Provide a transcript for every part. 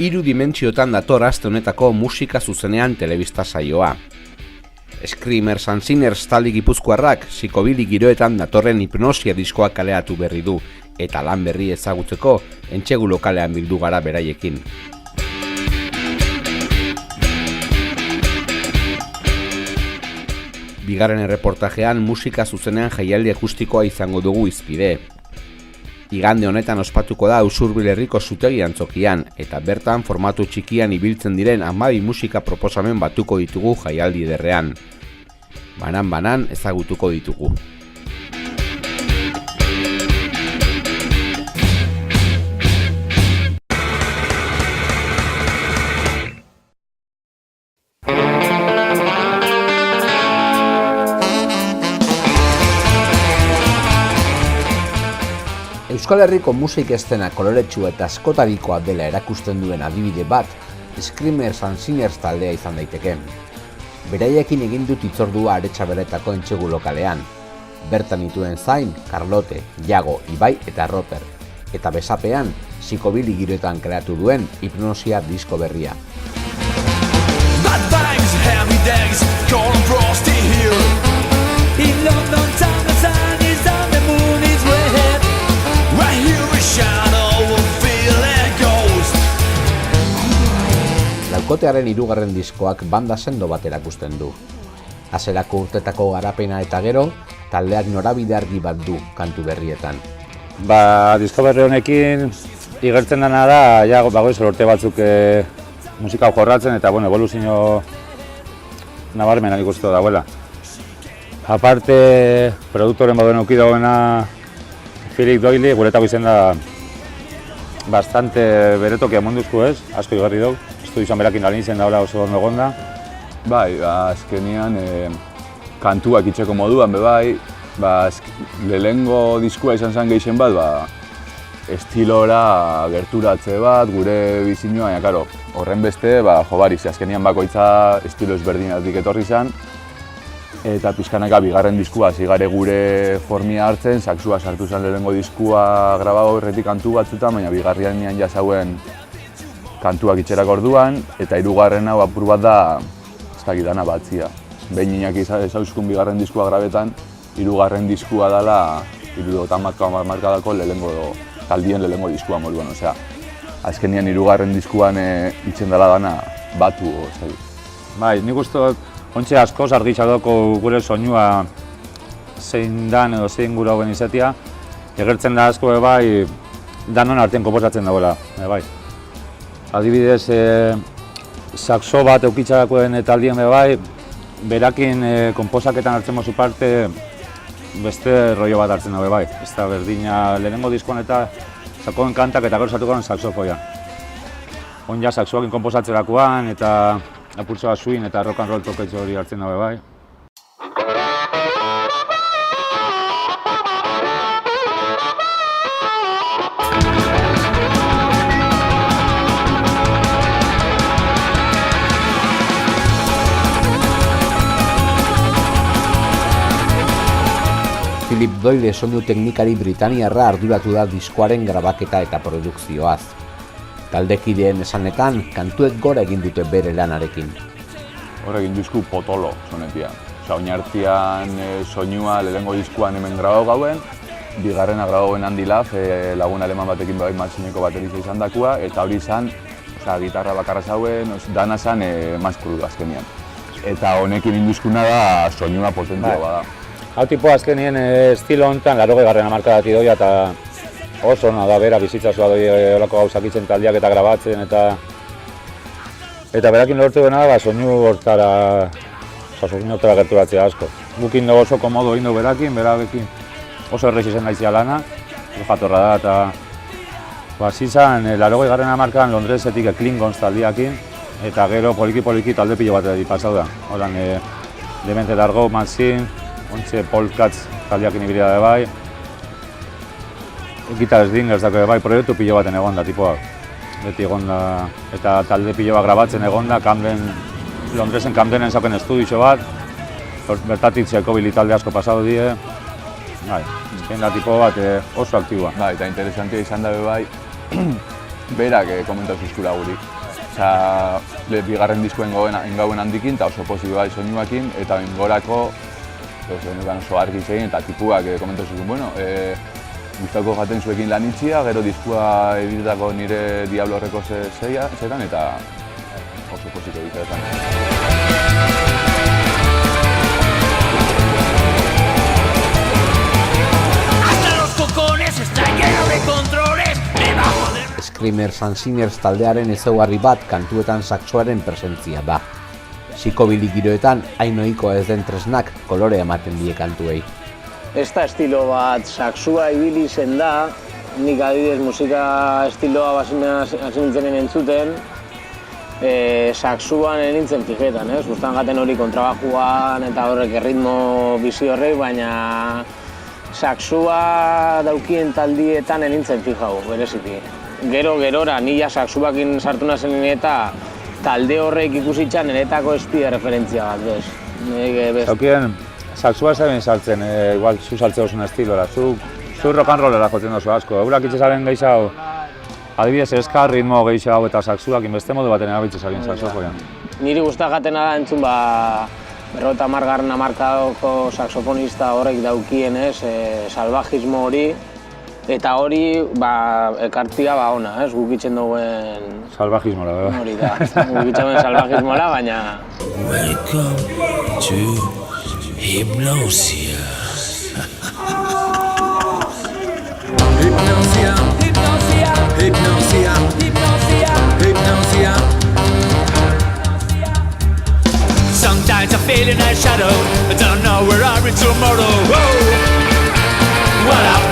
Hiru dimentsiotan dator aste honetako musika zuzenean telebista saioa. Screamers and Sinners talde gipuzkoarrak psikobili giroetan datorren hipnosia diskoa kaleatu berri du, eta lan berri ezagutzeko entsegu lokalean bildu gara beraiekin. Bigarren erreportajean musika zuzenean jaialdi akustikoa izango dugu hizpide. Igande honetan ospatuko da Usurbil herriko zutegi antzokian, eta bertan formatu txikian ibiltzen diren 12 musika proposamen batuko ditugu jaialdi ederrean. Banan ezagutuko ditugu. Euskal Herriko musik eszena koloretsu eta askotarikoa dela erakusten duen adibide bat, Screamers and Sinners taldea izan daiteke. Beraiekin egin dut hitzordua Aretxabeletako entsegu lokalean. Bertan dituen zain, Carlote, Iago, Ibai eta Roper. Eta besapean, psikobili giroetan kreatu duen hipnosia disko berria. Laukotearen hirugarren diskoak banda sendo bat erakusten du. Hasierako urtetako garapena eta gero, taldeak norabide argi bat du kantu berrietan. Disko berri honekin igertzen dena da, ja bagoiz urte batzuk musika jorratzen eta evoluzio nabarmenak ikusten dauela. Aparte, produktoren bauen auki dagoena Philip Doyle, guretako izen da bastante beretokia monduzko ez, asko igarri dugu. Estu izan berakin alin zen daula oso ondo egonda. Bai, azkenian kantuak itxeko moduan, bai, lehengo diskua izan zen gehien bat, estilora gerturatze bat, gure bizinoa, karo, horren beste, jobariz, azkenian bakoitza estilo ezberdinatik etorri zen, eta pixkanaka bigarren diskua zigare gure formia hartzen, saksua sartu zen lehengo diskua grabago horretik kantu batzutan, baina bigarrian jasauen kantuak itxerak orduan, eta hirugarren hau apur bat da, ez dakidana batzia. Behin Iñaki ezauzkun bigarren diskua grabetan, hirugarren diskua dela, 70 markadako taldien lehengo diskua moduan, osea. Azkenian hirugarren diskuan itxen dela dana batu, ozai. Bai, nik uste ontxe askoz argitxadoko gure soinua zein dan edo zein gure hauen izatea, egertzen da asko bai, danon artean komposatzen dagoela, bai. Adibidez, saxo bat eukitxarakoen taldien bai, berakin komposaketan hartzen mozu parte, beste rollo bat hartzen dago bai. Ez da berdina lehenengo diskoan eta sakoen kantak eta gero sartuko saxofoia. On ja saxoakin komposatzerakoan eta apurtzoa swing eta rock and roll toketxo hori hartzen dago bai. Philip Doyle soinu teknikari britaniarra arduratu da diskoaren grabaketa eta produkzioaz. Taldekideen esanetan, kantuek gora egin dute bere lanarekin. Hor egin dizku potolo sonetia. Oinartzian soinua lehengo diskuan hemen grabau gauen, bigarrena grabauen Andy Laf, lagun aleman batekin bai matxineko bateriza izan dakua, eta hori izan, gitarra bakarra zauen, dana zan mazkuru azkenian. Eta honekin induzkuna da soinua potentua bada. Hau tipo azkenien estilo honetan, 80. hamarkadatik doia eta oso ona da bera bizitzazua doi olako gauzak itzen taldiak eta grabatzen eta berakin lortu dena soinu hortara gerturatzea asko. Gukin dugu oso komodo egin dugu berakin oso errez izan daizia lana, jatorra da eta zizan 80. hamarkadan Londresetik Klingons taldiakin eta gero poliki talde pilo bat pasau da. Horan, Demente Dargo, Machine, ontxe Polkatz taldeakin ibilia da bai. Guitar Slingers dako bai, proiektu pilo baten egon da, tipoak. Beti egon da, eta talde pilo bat grabatzen egon da, Londresen Camdenen zauken estudio bat. Bertatik Zekobili talde asko pasatu die. Bai, da tipo bat oso aktiboa. Eta interesantia izan dabe bai, berak komentatu zuzkula guri. Osea, bigarren diskuen gauen handikin, eta oso pozik bai soinuakin, eta gorako oso argi zegin, eta tipuak komentatu zuzun, bueno, gustako jaten zuekin lan itxia, gero diskua editako nire Diablo horreko zetan, eta oso pozik egitea esan. Screamers and Singers taldearen ezaugarri bat kantuetan saxoaren presentzia da. Psikobili giroetan hain ohikoa ez den tresnak kolore ematen die kantuei. Ez da estilo bat, saxua ibili zen da, nik adibidez musika estiloa hasi nintzenen entzuten, saxuan nintzen fijetan, gustan gaten hori kontrabajuan eta horrek erritmo bizi horrek, baina saxua daukien taldietan nintzen fijau, bereziki. Gero-gerora, nila saxuakin sartu nazen eta talde horrek ikusitzen niretako estia referentzia bat, bez. Zaukien, saxua zeben sartzen, igual zu saltze osuna estilora, zu rock and rollera jotzen dozu asko. Eurak itxezaren gehiago, adibidez eska ritmo gehiago eta saxuak inbeste modu baten erabiltzezaren saxofoian. Niri gustagatena da entzun 50. hamarkadako saxofonista horrek daukien salvajismo hori, eta hori ekartzia ona, guk itzen duen... Salvajismola, beba. Hori da, guk itzen duen salvajismola, baina... Welcome to Hypnosia. Hypnosia, Hypnosia, Hypnosia, Hypnosia, Hypnosia. Sometimes I feel in a shadow, I don't know where I'll be tomorrow. Whoa. What up?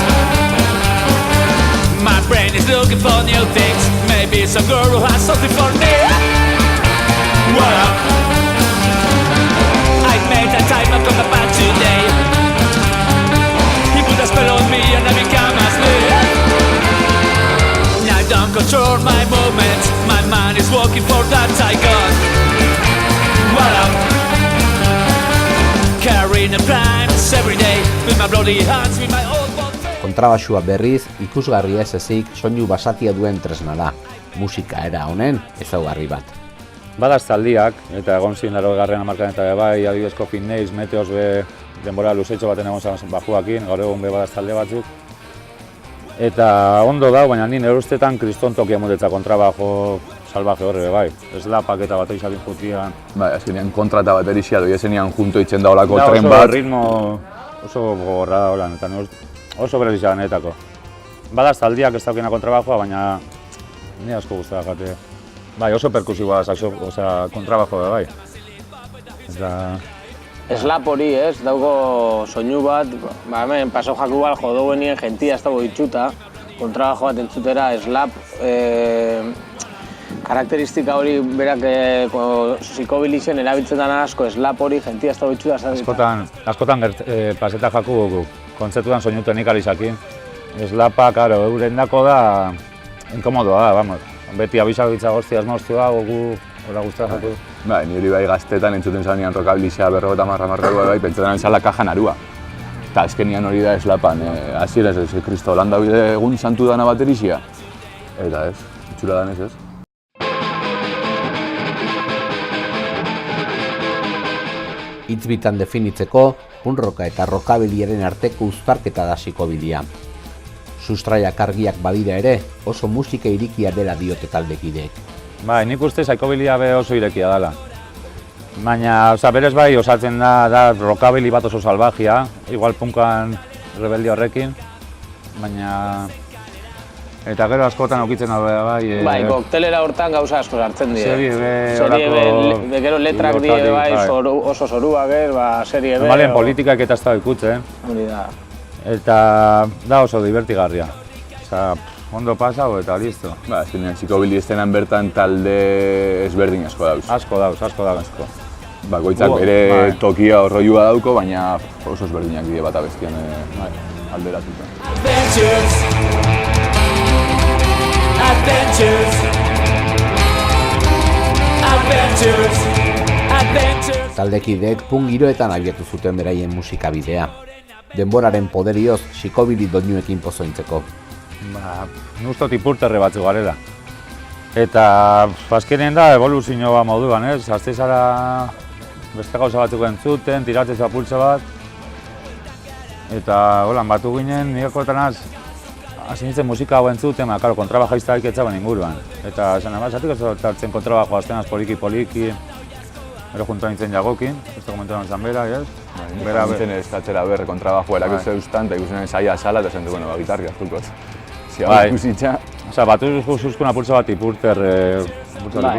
My brain is looking for new things. Maybe some girl who has something for me. What up? I made a time up on the path today. He put a spell on me and I become a slave. Now I don't control my movements. My mind is working for that I got. What up? Carrying the crimes every day with my bloody hands, with my old body. Kontrabaxua berriz, ikusgarria ez ezik soinu basatia duen tresna da. Musika era honen ezaugarri bat. Badaz taldiak, eta egon ziren 80. hamarkadan eta bai, adibidez Coffin Nails, Meteos be denbora luzetxo baten egon zen bajuakin, gaur egun be badaz talde batzuk. Eta ondo da, baina nire ustetan kriston tokia motetza kontrabajo salvaje horre bai. Slapak eta bat eizakin jutian. Bai, azkenean kontrata bat erixia doi ezenean junto itzen da olako tren bat. Oso ritmo oso gogorra da holan, eta oso berezia denetako. Badaz taldiak ez daukena kontrabajoa, baina ni asko guztia jate. Bai, oso perkusiboa kontrabajoa da bai. Eta... Slap hori, dauko soinu bat, hemen paso jaku bat jodoenien jentia ez dago itxuta, kontrabajo bat entzutera, slap, karakteristika hori berak psikobilixen erabiltzetan asko, slap hori jentia ez dago itxuta. Askotan paseta jaku kontzeptuan soinu teknikalizakin. Slapa, karo, euren dako da, inkomodoa da, vamos. Beti abisako ditza goztiaz moztua, gogu, hori guztia jatu. Bai, niri bai gaztetan entzuten zanean rockabilizea 50 marrua bai, pentsetan zala kajan arua. Eta azkenian hori da eslapan, hasiera ez, Kristo Holanda bide egun santu dana baterixia. Eta ez, itxura danez ez. Hitz bitan definitzeko, punroka eta rockabiliaren arteko uztarketa da psikobilia. Sustraiak argiak badira ere, oso musika irikia dela diote taldekideek. Bai, nik uste psikobilia be oso irekia dela. Baina, berez bai, osatzen da rockabili bat oso salvajia, igual punkan rebeldi horrekin, baina... Eta gero askotan aukitzen hau bai... Bai, koktelera hortan gauza asko sartzen die. Serie B, horako... Gero letrak die bai, oso zoruak serie B... Normalen politikak eta ez da ikutzen. Hori da. Eta da oso divertigarria. Ondo pasau eta listo. Ba, azkenean psikobili estenan bertan talde ezberdin asko dauz. Asko dauz. Bakoitzak bere tokia horroiua dauko, baina oso ezberdinak die bat abestian alderatuta. Taldekideek punk giroetan abiatu zuten beraien musikabidea. Denboraren poderioz psikobili doinuekin pozointzeko. Nustot ipurterre batzu garela. Eta azkenean da evoluzio bat moduan, ez? Azte zara beste gauza batzuk entzuten, tiratzen zapultza bat. Eta holan batu ginen, nirekoetan hasi nintzen musika hau entzuten, karo, kontrabaja iztarik etzaben inguruan. Eta esan zatik ez hartzen kontrabajo aztenaz poliki-poliki, ero juntu nintzen jagokin, ez da komentuan zan bera, ez? Bera nintzen ez tatxera berre kontrabajo erakutze duztan, eta ikusen saia sala, eta zentu, bueno, gitarri hartukot. Zia ikusitza. Osa, batu zuzkun apurtza bat ipurter,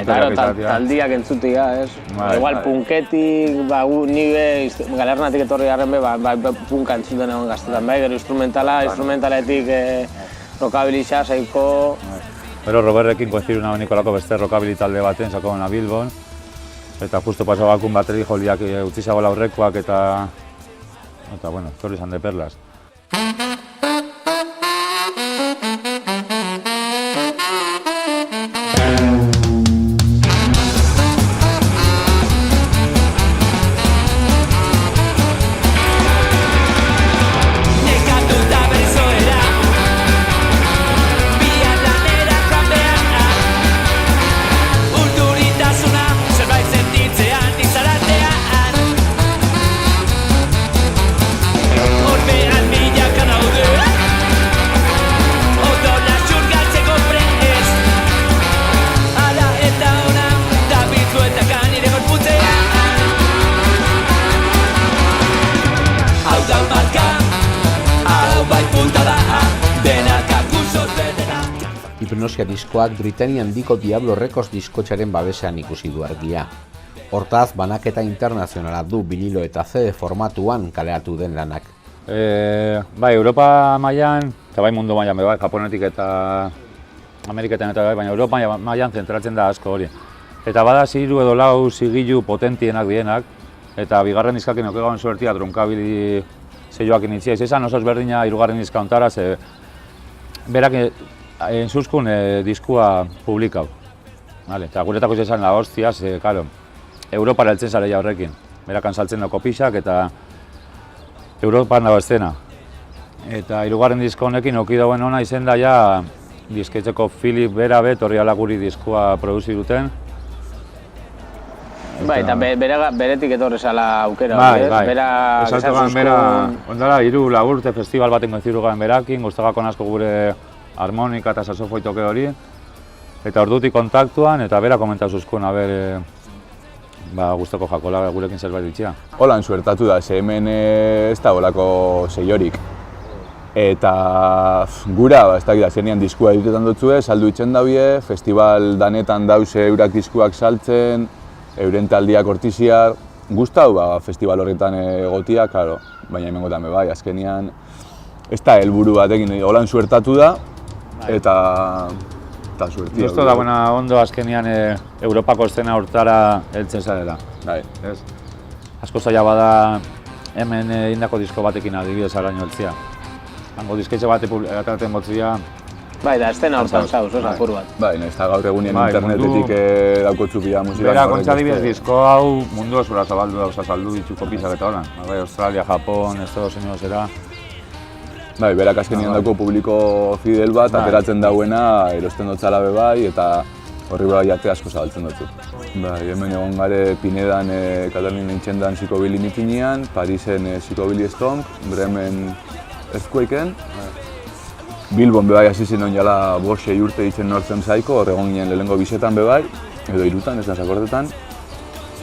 eta taldiak entzutia, ez? Igual punketik, nire galernatik etorri garren punka entzuten egon gaztetan, gero instrumentaletik rockabilly saiko. Pero Roberrekin koinzidu beniko lako beste rockabilly talde baten, sako gana Bilbon. Eta justo pasabakun bateri joliak utzi zagoela aurrekoak eta bueno, torri izan de perlas. Hipnosia diskoak Britania handiko Diablo Records diskotxaren babesean ikusi du argia. Hortaz, banaketa internazionala du vinilo eta CD formatuan kaleratu den lanak. Bai, Europa mailan, eta bai mundu mailan, bai, Japonetik eta Ameriketan eta bai, baina Europa mailan zentratzen da asko hori. Eta bada 3 edo 4 zigilu potentienak dienak, eta bigarren diskakin okegauen suertia Drunkabili seioak initzia. Izan oso ezberdina 3. diska hontara, ze berak entzuzkun diskua publikau. Eta guretako izan la hostia, ze, karo, Europara heltzen zareia horrekin. Berakan saltzen dako pixak eta Europan dago eszena. Eta 3. disko honekin oki dauen ona izen da ja disketzeko Philip bera torri alaguri diskua produzi duten. Bai, eta beretik etorri zala aukera. Bai. Bera, ondara, 3 urte festival baten goziru garen berakin, guztagako asko gure harmonika eta saxofoitoke hori. Eta ordutik kontaktuan, eta bera komentau zuzkun, guztoko jakola gurekin zerbait ditxea. Holan suertatu da, ze hemen ez da holako seiorik. Eta gura, ez dakit, azkenean diskua editetan dutzue, saldu itxen daue, festival danetan dauze eurak diskuak saltzen, euren taldiak hortiziar. Gustau, festival horretan egotia, karo, baina hemengotan bai, azkenean ez da helburu batekin, holan suertatu da, eta suertia. Justo da buena ondo azkenean Europako eszena hortara heltzen zarela. Bai. Asko zaila bada hemen indako disko batekin adibidez araño heltzea. Hango disketxe bat ateraten botzia. Bai, da eszena hortan zauz, oso apur bat. Bai, ez da gaur egunien internetetik daukotzu bila musika. Bera, kontza adibidez disko hau mundu osura zabaldu da, saldu ditzuko pisak eta holan. Bai, Australia, Japon, Estados Unidos era. Bai, berak azkenean dauko publiko fidel bat, ateratzen dauena, erosten dotzala bai, eta horri bai jate asko zabaltzen dutzu. Bai, hemen egon gare Pinedan, Katalin nintzen dan Psychobilly mitinean, Parisen Psychobilly Stomp, Bremen Earthquakeen. Bilbon bebai hasi zen jala 5-6 urte ditzen Northern Psycho, hor egon ginen lehenengo bisetan bebai, edo 3, ez da sakordetan.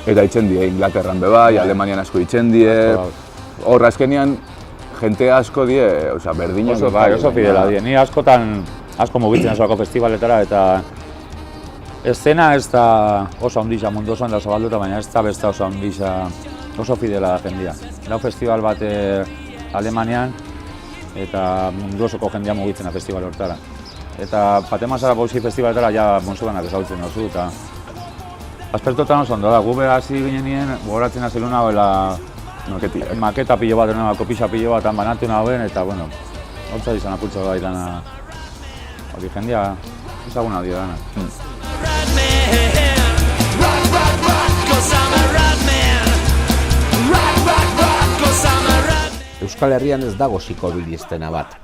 Eta itzen die, Inglaterran bebai, Alemanian asko itzen die. Hor azkenean, jente asko die, berdinak. Oso fidela die, ni asko mugitzen asoako festivaletara eta eszena ez da oso handixa mundu osoan da zabalduta, baina ez da beste oso handixa, oso fidela da jendia. Lau festival bat Alemanian eta mundu osoko jendia mugitzen da festival hortara. Eta Patemazara Bauzi festivaletara ja monsuganak ezagutzen dozu eta aspertotan oso ondo da, gube hasi ginenien gogoratzen azeluna hoela maketa pilo bat, kopisa pilo bat banatu nahuen, eta bueno, hortza izan apultza bai dana hori jendia ezaguna dio dana. Euskal Herrian ez dago psychobilly eszena bat.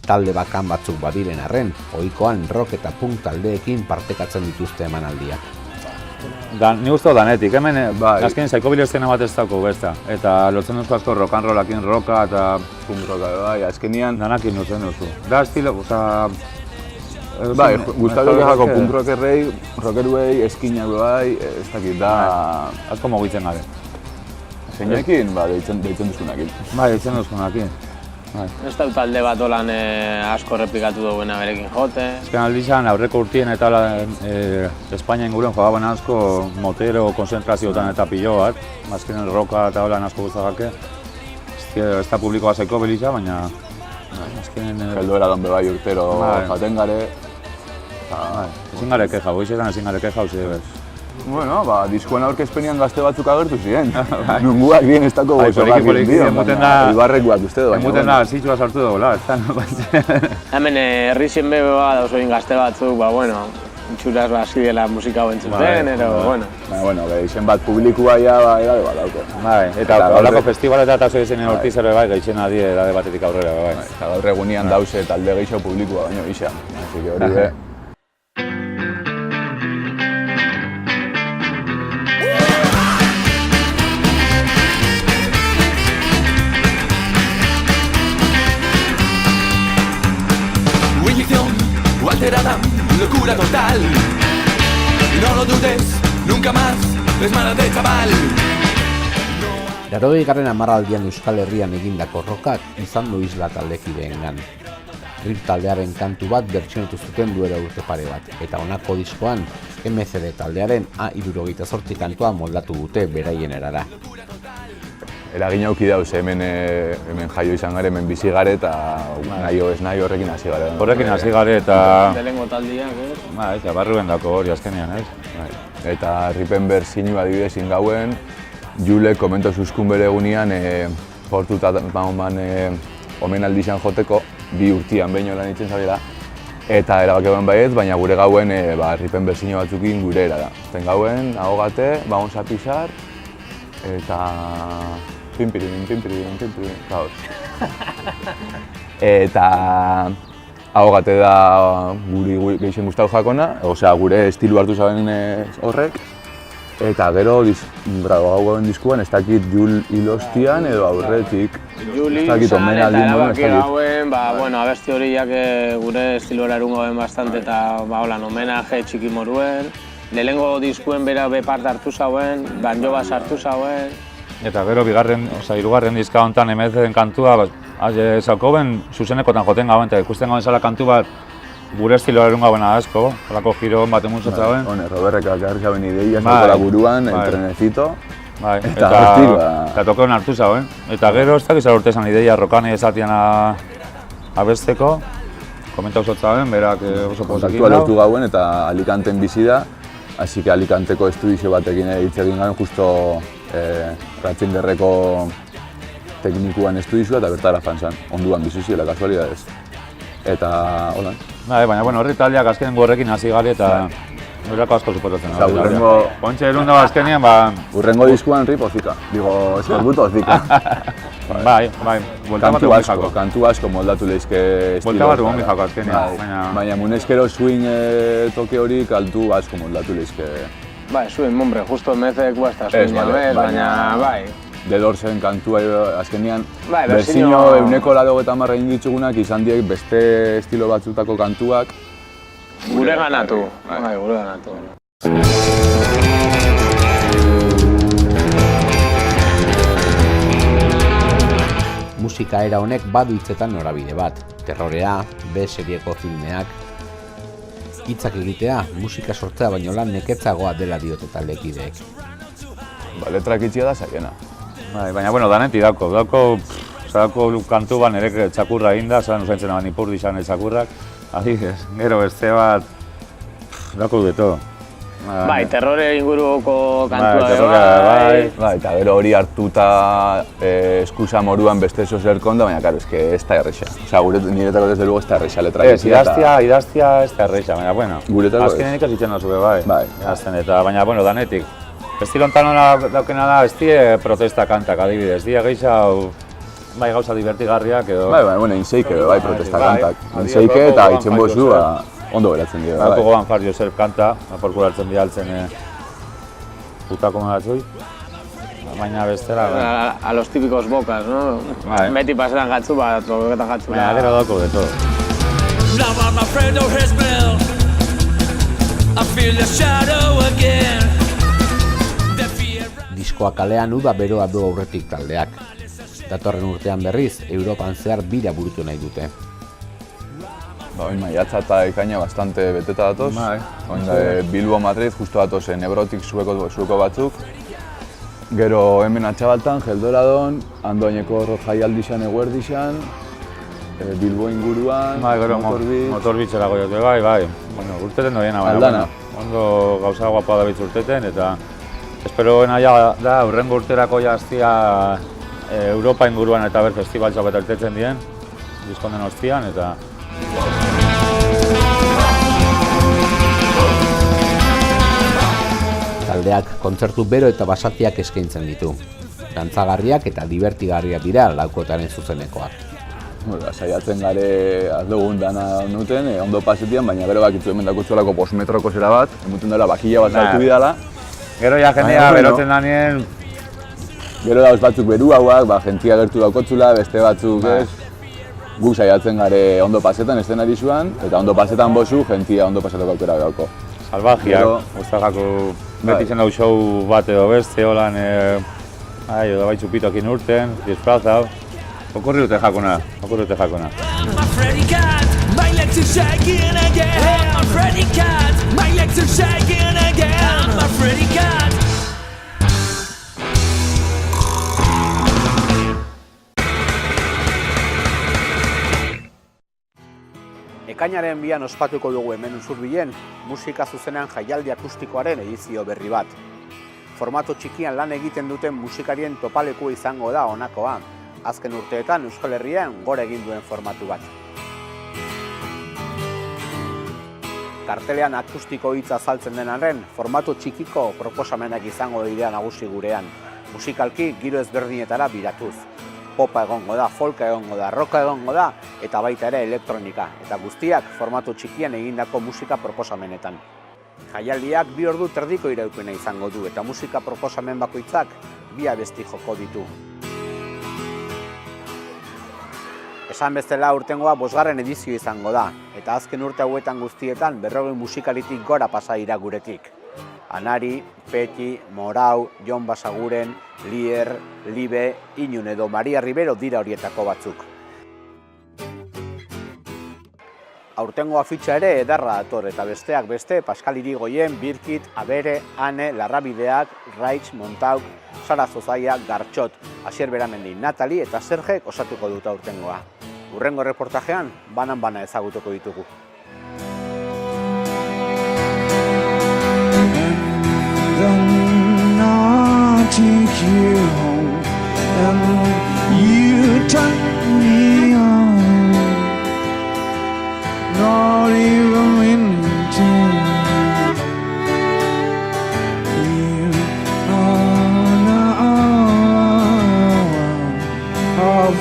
Talde bakan batzuk badiren arren, ohikoan rock eta punk taldeekin partekatzen dituzte emanaldiak. Ni uste danetik, hemen Bai. azken psychobilly estena bat ez dago besta. Eta lotzen duzko asko rock and rollakin, rocka eta Punk rocka, bai, azkenian... danakin lotzen duzu. Da estilo, oza... Bai, gustatu jako punk rockeruei, eskinak bai, ez dakit, da... Asko mugitzen gabe. Zeinekin, ba, deitzen duzkunakin. Bai, ditzen duzkunakin. Ez da talde bat olan asko errepikatu duguena berekin jote. Azken aldizan, aurreko urtien eta Espainia inguruan jogaban asko motero, konzentrazioetan eta pilo bat. Azkenen roka eta holan asko guztagake. Ez da publikoa zaiko belitza, baina... azkenen... Geldoera donbe bai urtero Bai. jaten gare. Ezin gare keja, goizetan ezin gare keja, bez. Bueno, ba, diskoen aurkezpenean gazte batzuk agertu ziren. Nunguak bien ez dako poliki, emuten da- Ibarrekuak uste du, baina... Emuten da, zitxua sartu dagoela, ez da, Hemen herri zenbe dauz egin gazte batzuk, ba, bueno, itxuraz hasi dela musika hau entzuten, Bai, ero, bai. bueno. Baina, bueno, izen bat publikoa ja, ba, edade bat dauke. Bai, eta Eta holako gaur- festivaleta eta zoizen hortiz ere bai, gaitzen adi edade batetik aurrera, bai. Eta gaur egunian dauze talde gehiago publikoa, baina gisa. Así que hori be... Inyección o alterada, locura total. No lo dudes, nunca más, es mala de chaval. 80. hamarraldian Euskal Herrian egindako rockak izan du isla taldekideengan. Rip taldearen kantu bat bertsionatu zuten duela urte pare bat, eta honako diskoan MCD taldearen A78 kantua moldatu dute beraien erara. Eragin auki dauz, hemen jaio izan gare, hemen bizi gare, eta nahi ez nahi horrekin hasi gare. Horrekin hasi gare eta... Lehengo taldiak, Ba, ez, barruen dako hori azkenean, ez? Bai. Eta Rippenberg zinua adibidez ingauen, Jule komento zuzkun bere egunean portuta omenaldi izan joteko, 2 urtean behin lan itzen zabela. Eta erabakean baiet, baina gure gauen Rippenberg zinua batzukin gure erara. Ten gauen, ahogate, vamos a pisar, eta... Pimpirin, kaos. Eta... Ahogate da guri gehien gustatu jakona, osea gure estilu hartu zaben horrek. Eta gero gauen diskuan ez dakit Jul Ilostian edo aurretik. Juli Ez dakit izan eta omenaldi moduan, erabaki ez dakit. gauen, ba, bueno, abesti horiak gure estiloera erungo ben bastante eta ba, holan, homenaje txiki moruen. Lehenengo diskuen bera be parte hartu zauen, banjo bat sartu zauen. Eta gero hirugarren diska honetan MCD-en kantua, zaukoben zuzenekotan joten gauen, eta ikusten gauen zela kantu bat gure estilo erun gauen asko, holako giro bat emuntza gauen. Hone, Roberreka garri zaben ideia, Bai, zaukala buruan, bai. el trenecito. Bai, Eta hortik, ba- eta tokeon hartu zauen. Eta gero ez dakiz urte esan ideia rokani esatian abesteko, komentau zotzauen, berak oso posakin Kontaktua lortu dau. gauen eta Alicanten bizi da. Así que Alicanteko estudizio batekin hitz egin gauen, justo Ratzingerreko teknikuan estudizioa eta bertara fanzan. Onduan bizi ziela, kasualidadez. Eta, hola. Bai, baina bueno, horri taldeak azkenengo horrekin hasi gari eta berako asko suposatzen Osea, hurrengo- Pontxe erun dago azkenean, ba, Urrengo diskuan rip ozika. Digo, eskorbuto ozika. bai, buelta bat egon jako. Kantu asko moldatu leizke Buelta bat egon jako azkenean, baina... Baina munezkero swing toke hori kantu asko moldatu leizke. Bai, zuen, hombre, justo emezek guazta Ez, zuen bale, baina, bai. The Doorsen kantua azkenean Bai, berzino berzino- 180 egin ditugunak izan diek beste estilo batzutako kantuak. Gure ganatu, bai, gure ganatu. Musika era honek badu hitzetan norabide bat, terrorea, B-serieko filmeak. Hitzak egitea, musika sortzea baino lan neketzagoa dela diote taldekideek. Ba, letrak itxia da zaiena. Bai, baina, bueno, danetik dako kantu ban ere txakurra eginda, zelan usaintzen aban ipurdi izan txakurrak. Adibidez, gero beste bat, dako dueto. Bai, terrore inguruko kantua terrorea, Ba, eta gero hori hartuta eskusa moruan beste ezo zer konda, baina, karo, eske ez da erresa. Osea, niretako desde luego ez da erresa letrak Ez, idaztia ez da erreixa, baina, bueno, Guretako ez. azkenean ikazitzen da zube, bai. Bai. Idazten eta, baina, bueno, danetik. Estilo honetan daukena da, ez die protesta kantak, adibidez, die gehiago bai gauza divertigarriak edo... Bai, bueno, inseik edo, bai, protesta bai, kantak. bai. Inseik Adioko eta gogoan itzen Far bozu, Yourself. ondo geratzen dira, Gauko bai. gogoan Far Yourself kanta, aporkuratzen dialtzen putako batzui. Baina bestela... A los típicos bocas, no? Bai. Beti pasetan gatzu bat, troketan gatzu Baina gero dauko de todo. Now I'm afraid of his smell. I feel the shadow again. The fear. Diskoa kalean uda beroa du aurretik taldeak. Datorren urtean berriz, Europan zehar bira burutu nahi dute. Oin maiatza eta ekaina bastante beteta datoz. Bai. Oin Bilbo Madrid, justo datoz Nebrotik zueko batzuk. Gero hemen Atxabaltan, Geldoradon, Andoaineko jaialdixan eguerdixan, Bilbo inguruan, Bai, gero Motorbitz. motorbitzera goiote, bai. Bueno, urteten doiena, baina, Aldana. ondo gauza guapa da bitz urteten, eta esperoena ja da, urrengo urterako jaztia Europa inguruan eta ber festibaltxak eta urtetzen dien, diskonden ostian, eta... Taldeak kontzertu bero eta basatiak eskaintzen ditu. Dantzagarriak eta divertigarriak dira laukotaren zuzenekoak. Bueno, saiatzen gare aldugun dana nuten, ondo pasetian, baina gero bakitzu hemen dakutzuelako 5 metroko zera bat, emuten dela bakila bat saltu bidala. Gero ja jendea Baina, bueno. berotzen danien, Gero dauz batzuk beru hauak, jentia gertu daukotzula, beste batzuk Bai. ez. Guk saiatzen gare ondo pasetan eszenari zuan, eta ondo pasetan bozu, jentia ondo pasetako aukera dauko. salvajiak, Gero- guztakako Bai. beti zen dau show bat edo beste, holan, edo bai txupitokin urten, disfrazau. Okurri dute jakuna. I'm a Freddy cat, my legs are shaking again. I'm a Freddy cat, my legs are shaking again. I'm a Freddy cat. Ekainaren 2an ospatuko dugu hemen Usurbilen musika zuzenean jaialdi akustikoaren edizio berri bat. Formato txikian lan egiten duten musikarien topaleku izango da honakoa. Azken urteetan Euskal Herrian gora egin duen formatu bat. Kartelean akustiko hitza azaltzen den arren, formato txikiko proposamenak izango dira nagusi gurean. Musikalki giro ezberdinetara biratuz. Popa egongo da, folka egongo da, rocka egongo da, eta baita ere elektronika. Eta guztiak formato txikian egindako musika proposamenetan. Jaialdiak 2 ordu terdiko iraupena izango du, eta musika proposamen bakoitzak 2 abesti joko ditu. Esan bezala urtengoa 5. edizio izango da, eta azken urte hauetan guztietan 40 musikaritik gora pasa dira guretik. Anari, Peti, Morau, Jon Basaguren, Lier, Libe, Inun edo Maria Ribero dira horietako batzuk. Aurtengo afitxa ere edarra dator eta besteak beste Pascal Irigoyen, Birkit, Abere, Ane, Larrabideak, Raitz, Montauk, Sara Zozaia, Gartxot, Asier Beramendi, Natali eta Sergek osatuko dut aurtengoa. Hurrengo reportajean banan-bana ezagutuko ditugu. Take you home and you turn me on, not even into you of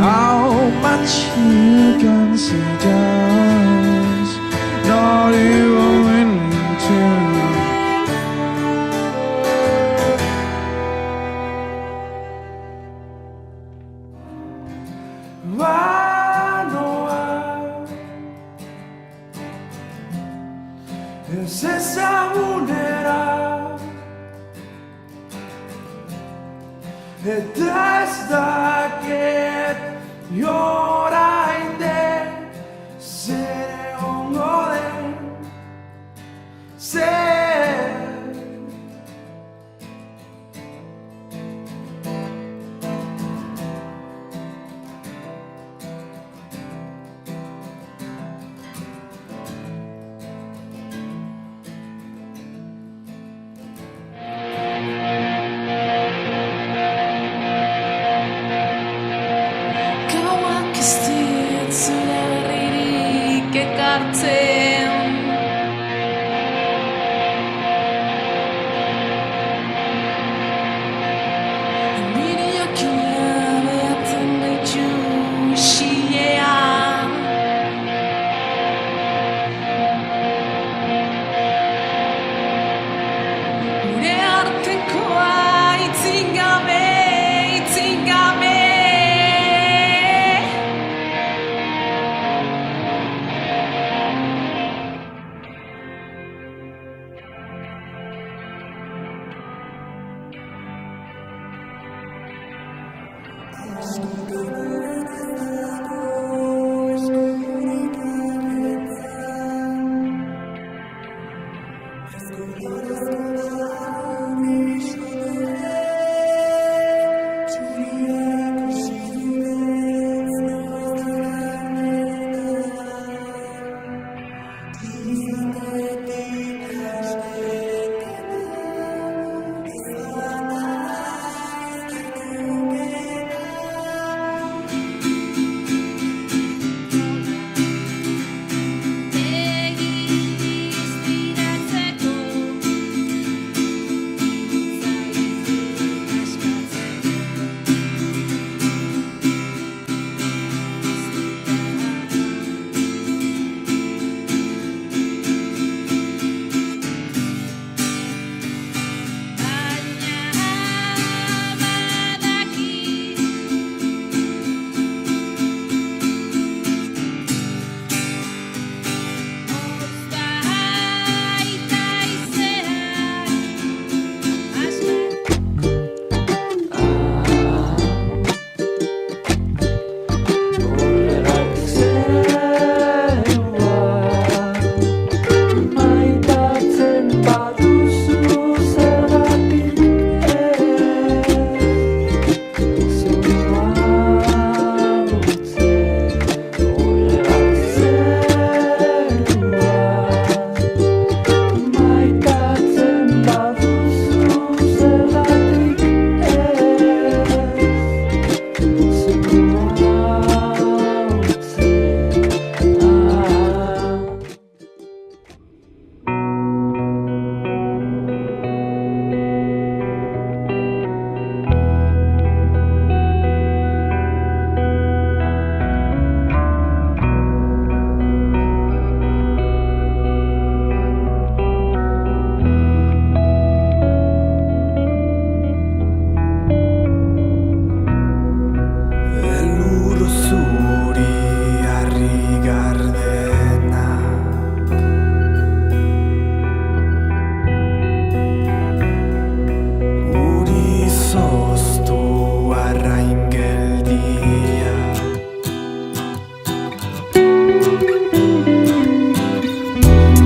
how much you can see just not even into. Ez ezagunera eta ez dakit orain den zer egongo den zer. Gauak ez ditzula berririk ekartzen. Nire jakin behatzen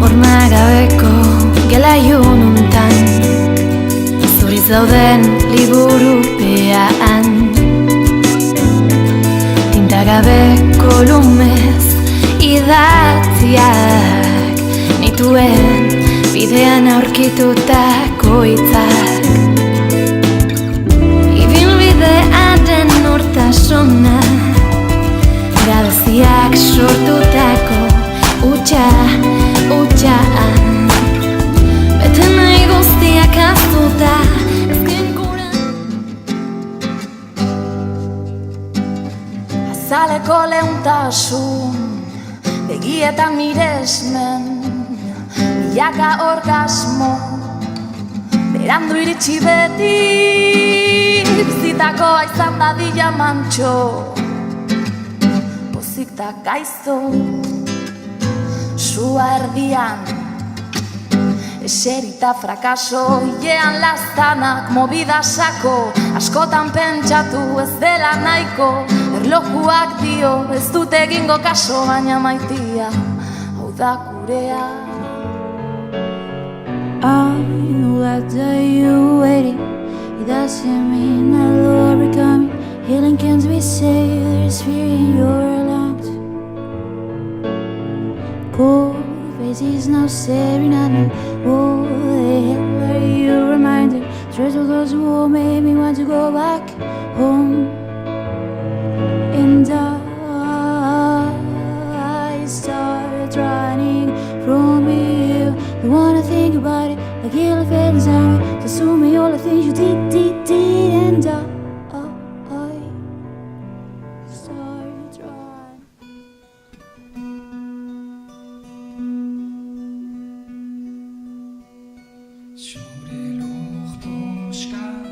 Horma gabeko gelaiun untan zuriz dauden liburupean tinta gabeko lumez idatziak nituen bidean aurkitutako hitzak ibilbidearen nortasuna gabeziak sortutako utxaan bete nahi guztiak aztuta ezken gura azaleko leuntasun begietan miresmen milaka orgasmo berandu iritsi beti bizitako aizan dadila mantxo pozik da gaizto sua erdian eserita frakaso hilean laztanak movida sako askotan pentsatu ez dela nahiko erlojuak dio ez dut egingo kaso baina maitia hau da gurea I know that day you waiting it doesn't mean that Lord becoming healing can't be saved there's fear in your lungs cold faces now staring at me what the hell are you reminded treasure those who made me want to go back home and I start running from you don't wanna think about it like you'll feel inside me consume me all the things you did and I start running Zure lurpuskak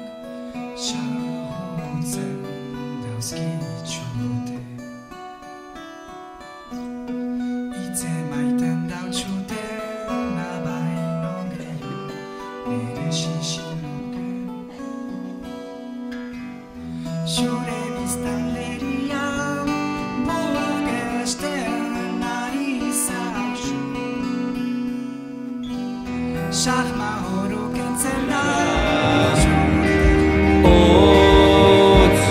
sarrotzen dauzkitxute Itze maiten dautzute nabaino gehiago nire sisiluke Zure biztanlerian buruak estean ari zauzu Sarma horuk entzen da Hotz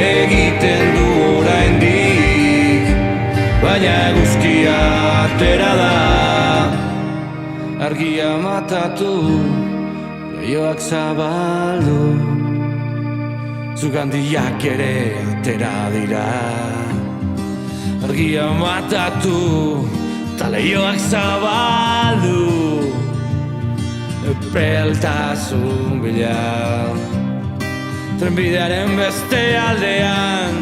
egiten du oraindik baina eguzkia atera da argia matatu leihoak zabaldu zugandiak ere atera dira argia matatu eta leihoak zabaldu epeltasun bila trenbidearen beste aldean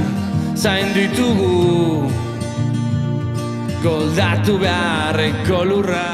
zain ditugu goldatu beharreko lurra